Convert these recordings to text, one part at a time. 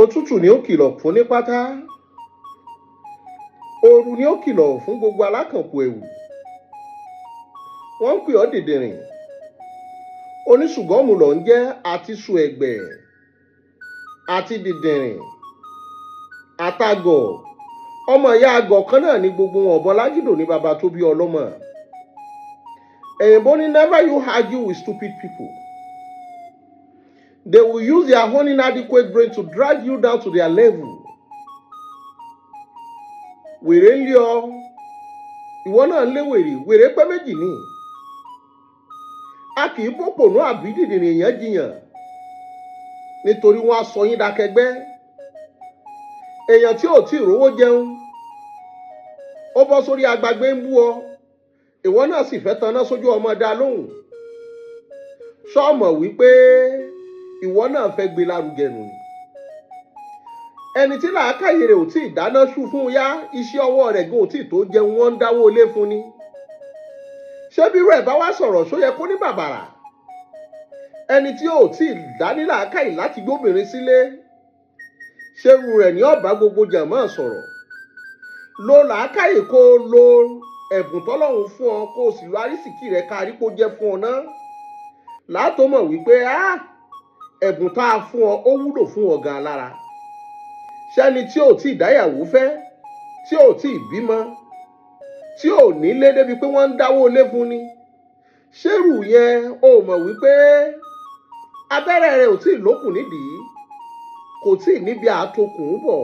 Òtútù ni ó kìlọ̀ fún ní pátá, ooru ni ó kìlọ̀ fún gbogbo alákànpò ẹ̀wù. Wọ́n ń pè ọ́ dìndìnrìn, oníṣùgọ́mù ló ń jẹ́ àti su ẹ̀gbẹ́ àti dìndìnrìn àtagọ̀. Ọmọ ìyá àgọ̀ kan náà ni gbogbo wọn. Ọ̀bọ̀lájídò ní baba tó bí ọlọ́mọ. Èyìnbó ní never you argue with stupid people. They will use their own inadequate brain to drag you down to their level. Wèrè ń lé ọ, ìwọ náà ń lé wèrè. Wèrè pé méjì ni. A kì í bòpònú àbí dìndìnrìn èèyàn jiyàn nítorí wọ́n á sọ yín dákẹgbẹ́. Èèyàn tí ò tí ì rówó jẹun, ó bọ́ sórí agbágbé ń bú ọ, ìwọ náà sì fẹ́ taná sójú ọmọ dá lóhùn. Ṣọ́ọ̀mọ̀ wípé ìwọ náà fẹ́ gbé lárugẹ nù ni. Ẹni tí làákàyè rẹ̀ ò tí ì dáná sú fún yá, iṣẹ́ ọwọ́ rẹ̀ gan ò tí ì tó jẹun, wọ́n ń dáwó ilé fún ni. Ṣé bí irú ẹ̀ bá wá sọ̀rọ̀ ṣó yẹ kó ní bàbàrà? Ẹni tí ò tí ì dání làákàyè láti gbóbìnrin sílé, ṣerú rẹ̀ ní ọ̀bá gbogbo jàmáà sọ̀rọ̀. Lo làákàyè kó lo ẹ̀bùn tọ́lọ́run fún ọ, kó o sì lo arísìkí rẹ̀ kárí kó jẹ́ fún ọ náà. Látò mọ̀ wípé ẹ̀bùn tá a fún ọ ó wúlò fún ọ gan lára. Ṣẹ́ni tí ò tí ì dáyàwó fẹ́, tí ò tí ì bímọ, tí ò nílé débi pé wọ́n ń dáwó ilé fún ni. Ṣérù yẹn o mọ̀ wípé abẹ́rẹ́ rẹ̀ ò tí ì lókùn nídìí, kò tí ì níbi àtokùn bọ̀.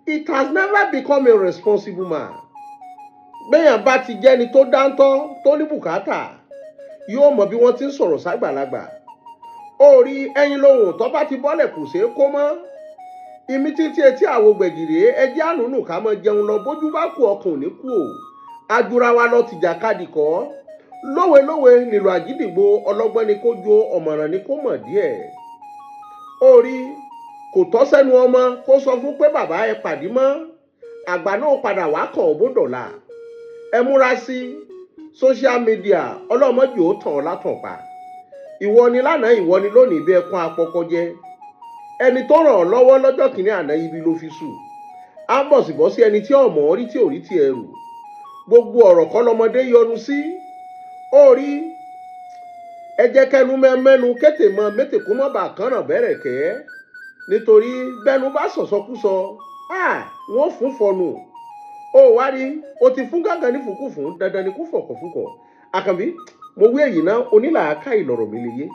It has never become a responsible man. Béèyàn bá ti jẹ́ni tó dáńtọ́, tó ní bùkátà, yóò mọ bí wọ́n ti ń sọ̀rọ̀ ságbàlagbà. Ó rí ẹyin lóhùn tó bá ti bọ́lẹ̀ kò ṣeé kó mọ́. Ìmí títí etí àwo gbẹ̀gìrì ẹjẹ́ ànúnù ká mọ jẹun lọ, bójú bá kú ọkàn ò ní kú o. Ajura wa lọ tìjàkadì kọ́. Lówelówe nílò àgídìgbò, ọlọ́gbọ́n ni kó jó, ọ̀mọ̀ràn ni kó mọ̀ díẹ̀. Ó rí kò tọ́ sẹ́nu ọmọ kó sọ fún pé bàbá ẹ pàdé mọ́. Àgbà náà padà wá kàn ó bódọ̀la. Ẹ múra sí social media, ọlọ́mọdé ó tàn ọ́ látàn pa. Ìwọ ni lánàá, ìwọ ni lónìí, bí ẹkún apọkọjẹ. Ẹni tó ràn ọ́ lọ́wọ́ lọ́jọ́ kìíní àná ibi ló fi sùn. Á bọ̀ sí bọ́ sí ẹni tí ọmọ orí tí ò rí ti ẹrù. Gbogbo ọ̀rọ̀ kọ́ lọmọdé yọnu sí. Ó rí ẹ jẹ́ kẹnu mẹ́nu kété mọ mété kó mọ́ bá kànnà bẹ̀rẹ̀ kẹ́. Nítorí bẹ́nu bá sọ̀sọ́kúsọ, wọ́n fún fọnù. Ó wá rí o ti fún gángan ní fùkú fún, dandan ni kú fọ̀kọ̀fúkọ̀. Àkànbí mo wí èyí náà, onílàákàyè lọ̀rọ̀ mi lè yé.